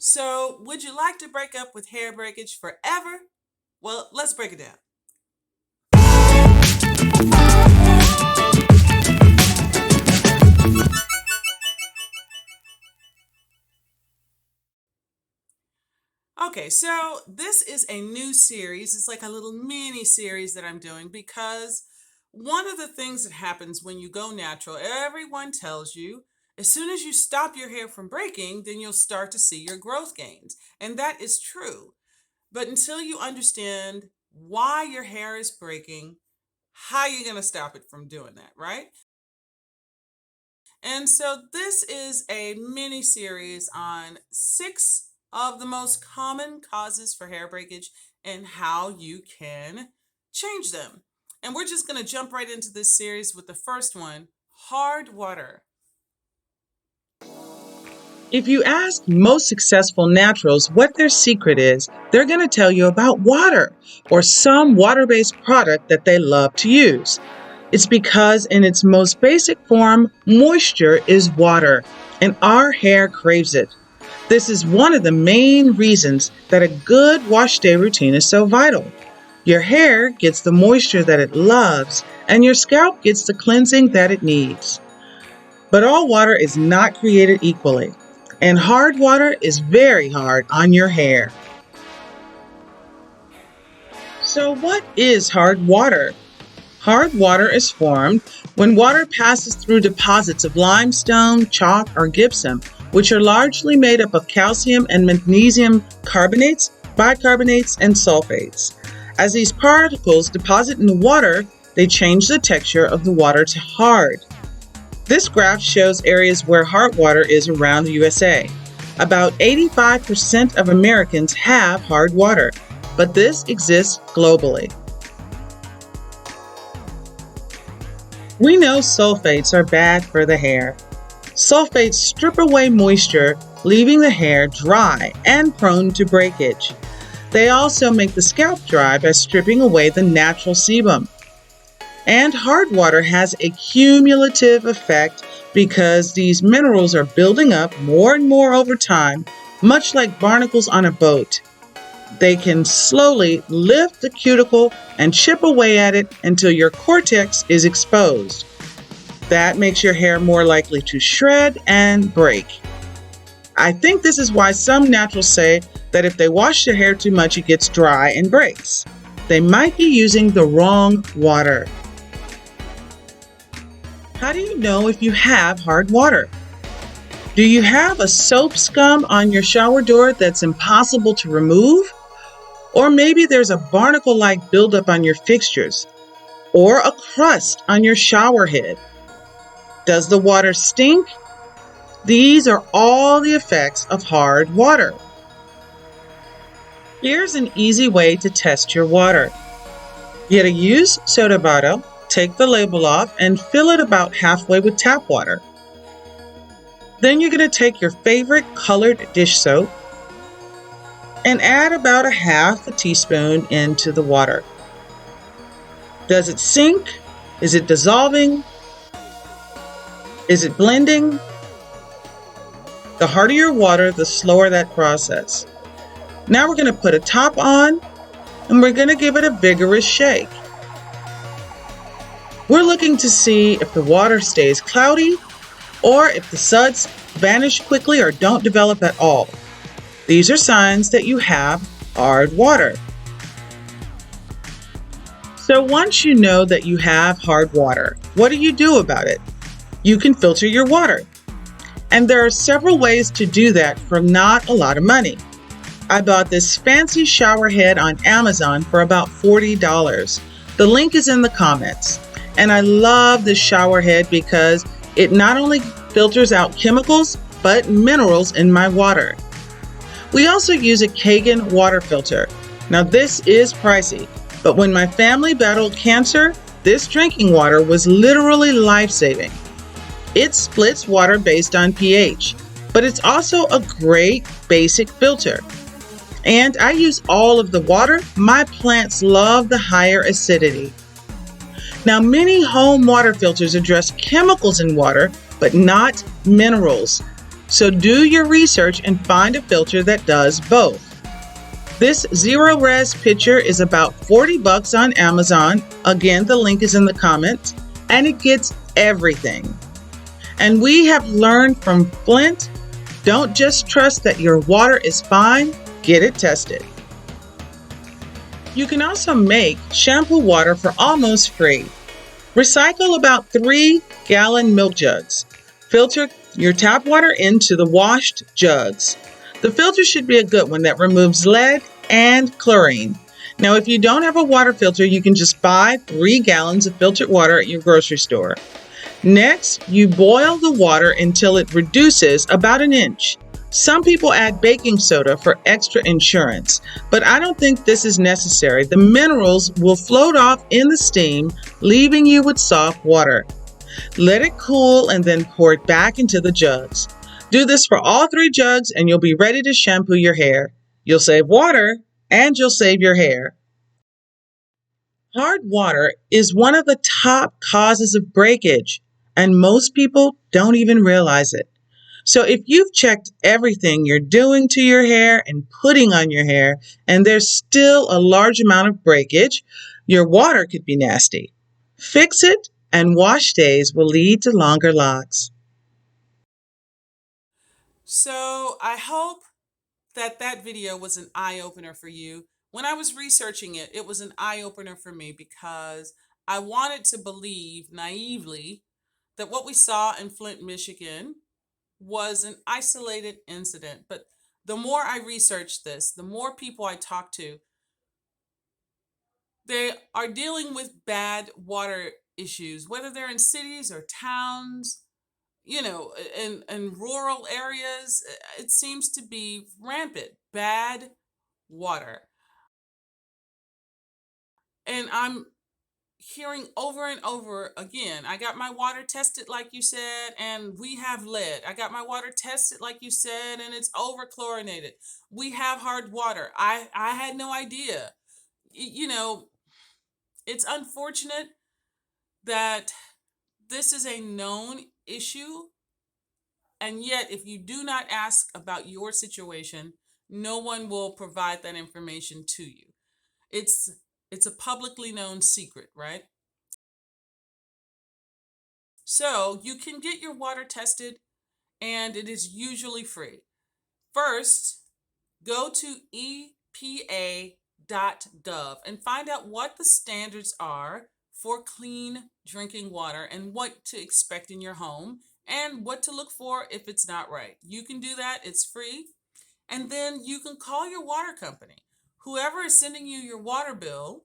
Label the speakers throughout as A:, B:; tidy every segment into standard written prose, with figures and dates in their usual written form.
A: So, would you like to break up with hair breakage forever? Well, let's break it down. Okay, so this is a new series. It's like a little mini series that I'm doing because one of the things that happens when you go natural, everyone tells you as soon as you stop your hair from breaking, then you'll start to see your growth gains. And that is true. But until you understand why your hair is breaking, how are you going to stop it from doing that, right? And so this is a mini series on 6 of the most common causes for hair breakage and how you can change them. And we're just going to jump right into this series with the first one, hard water.
B: If you ask most successful naturals what their secret is, they're going to tell you about water or some water-based product that they love to use. It's because in its most basic form, moisture is water, and our hair craves it. This is one of the main reasons that a good wash day routine is so vital. Your hair gets the moisture that it loves, and your scalp gets the cleansing that it needs. But all water is not created equally, and hard water is very hard on your hair. So what is hard water? Hard water is formed when water passes through deposits of limestone, chalk, or gypsum, which are largely made up of calcium and magnesium carbonates, bicarbonates, and sulfates. As these particles deposit in the water, they change the texture of the water to hard. This graph shows areas where hard water is around the USA. About 85% of Americans have hard water, but this exists globally. We know sulfates are bad for the hair. Sulfates strip away moisture, leaving the hair dry and prone to breakage. They also make the scalp dry by stripping away the natural sebum. And hard water has a cumulative effect because these minerals are building up more and more over time, much like barnacles on a boat. They can slowly lift the cuticle and chip away at it until your cortex is exposed. That makes your hair more likely to shred and break. I think this is why some naturals say that if they wash their hair too much, it gets dry and breaks. They might be using the wrong water. How do you know if you have hard water? Do you have a soap scum on your shower door that's impossible to remove? Or maybe there's a barnacle-like buildup on your fixtures, or a crust on your shower head. Does the water stink? These are all the effects of hard water. Here's an easy way to test your water. Get a used soda bottle, take the label off, and fill it about halfway with tap water. Then you're going to take your favorite colored dish soap and add about a half a teaspoon into the water. Does it sink? Is it dissolving? Is it blending? The harder your water, the slower that process. Now we're going to put a top on and we're going to give it a vigorous shake. We're looking to see if the water stays cloudy or if the suds vanish quickly or don't develop at all. These are signs that you have hard water. So once you know that you have hard water, what do you do about it? You can filter your water. And there are several ways to do that for not a lot of money. I bought this fancy shower head on Amazon for about $40. The link is in the comments. And I love this shower head because it not only filters out chemicals, but minerals in my water. We also use a Kagan water filter. Now this is pricey, but when my family battled cancer, this drinking water was literally life-saving. It splits water based on pH, but it's also a great basic filter. And I use all of the water. My plants love the higher acidity. Now many home water filters address chemicals in water, but not minerals. So do your research and find a filter that does both. This zero res pitcher is about $40 on Amazon. Again, the link is in the comments, and it gets everything. And we have learned from Flint, don't just trust that your water is fine, get it tested. You can also make shampoo water for almost free. Recycle about 3-gallon milk jugs. Filter your tap water into the washed jugs. The filter should be a good one that removes lead and chlorine. Now, if you don't have a water filter, you can just buy 3 gallons of filtered water at your grocery store. Next, you boil the water until it reduces about an inch. Some people add baking soda for extra insurance, but I don't think this is necessary. The minerals will float off in the steam, leaving you with soft water. Let it cool and then pour it back into the jugs. Do this for all 3 jugs and you'll be ready to shampoo your hair. You'll save water and you'll save your hair. Hard water is one of the top causes of breakage, and most people don't even realize it. So if you've checked everything you're doing to your hair and putting on your hair, and there's still a large amount of breakage, your water could be nasty. Fix it, and wash days will lead to longer locks.
A: So I hope that that video was an eye opener for you. When I was researching it, it was an eye opener for me because I wanted to believe naively that what we saw in Flint, Michigan was an isolated incident. But the more I researched this, the more people I talked to, they are dealing with bad water issues, whether they're in cities or towns, in rural areas. It seems to be rampant bad water. And I'm hearing over and over again, I got my water tested, like you said, and we have lead. I got my water tested, like you said, and it's over chlorinated. We have hard water. I had no idea. You know, it's unfortunate that this is a known issue, and yet if you do not ask about your situation, no one will provide that information to you. It's it's a publicly known secret, right? So you can get your water tested, and it is usually free. First, go to epa.gov and find out what the standards are for clean drinking water and what to expect in your home and what to look for if it's not right. You can do that, it's free. And then you can call your water company. Whoever is sending you your water bill,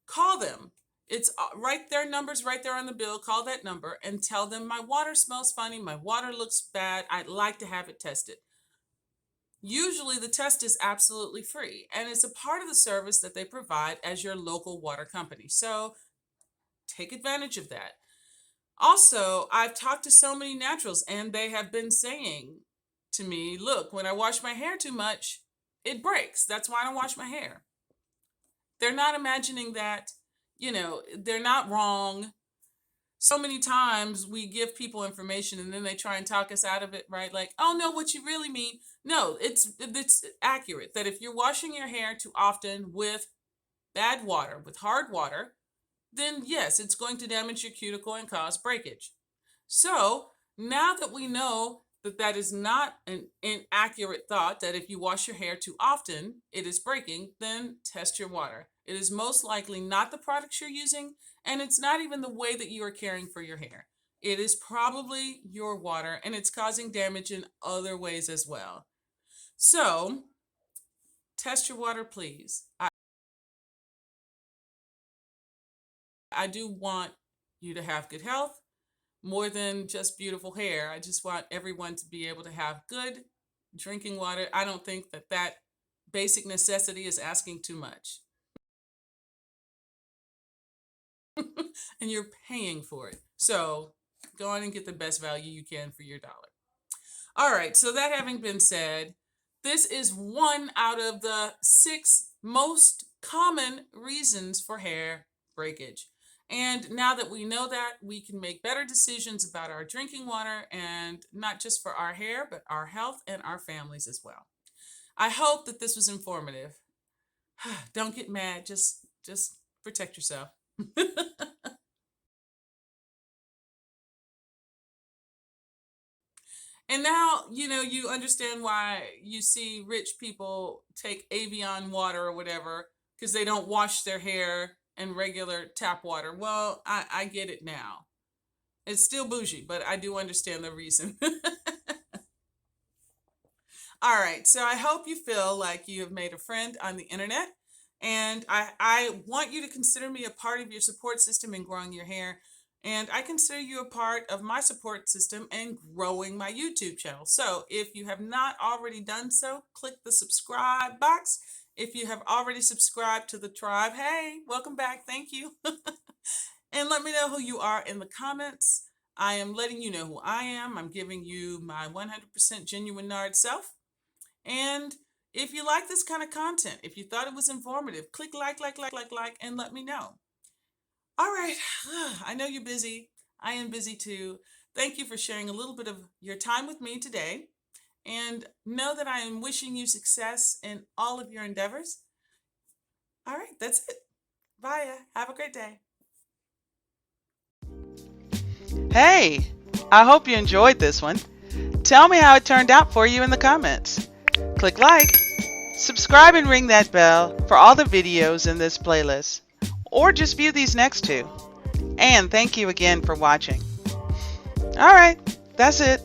A: call them. It's right there, numbers right there on the bill. Call that number and tell them my water smells funny, my water looks bad, I'd like to have it tested. Usually the test is absolutely free and it's a part of the service that they provide as your local water company. So take advantage of that. Also, I've talked to so many naturals and they have been saying to me, look, when I wash my hair too much, it breaks. That's why I don't wash my hair. They're not imagining that, they're not wrong. So many times we give people information and then they try and talk us out of it, right? Like, oh no, what you really mean. No, it's accurate that if you're washing your hair too often with bad water, with hard water, then yes, it's going to damage your cuticle and cause breakage. So now that we know that that is not an inaccurate thought, that if you wash your hair too often, it is breaking, then test your water. It is most likely not the products you're using, and it's not even the way that you are caring for your hair. It is probably your water, and it's causing damage in other ways as well. So test your water, please. I do want you to have good health more than just beautiful hair. I just want everyone to be able to have good drinking water. I don't think that that basic necessity is asking too much. And you're paying for it. So go on and get the best value you can for your dollar. All right, so that having been said, this is one out of the 6 most common reasons for hair breakage. And now that we know that, we can make better decisions about our drinking water, and not just for our hair, but our health and our families as well. I hope that this was informative. Don't get mad, just protect yourself. And now, you understand why you see rich people take Avion water or whatever because they don't wash their hair in regular tap water. Well, I get it now. It's still bougie, but I do understand the reason. All right, so I hope you feel like you have made a friend on the internet. And I want you to consider me a part of your support system in growing your hair. And I consider you a part of my support system in growing my YouTube channel. So if you have not already done so, click the subscribe box. If you have already subscribed to the tribe, hey, welcome back. Thank you. And let me know who you are in the comments. I am letting you know who I am. I'm giving you my 100% genuine Nard self. And if you like this kind of content, if you thought it was informative, click like, and let me know. All right. I know you're busy. I am busy too. Thank you for sharing a little bit of your time with me today. And know that I am wishing you success in all of your endeavors. All right. That's it. Bye. Have a great day.
C: Hey, I hope you enjoyed this one. Tell me how it turned out for you in the comments. Click like, subscribe and ring that bell for all the videos in this playlist, or just view these next two. And thank you again for watching. Alright, that's it.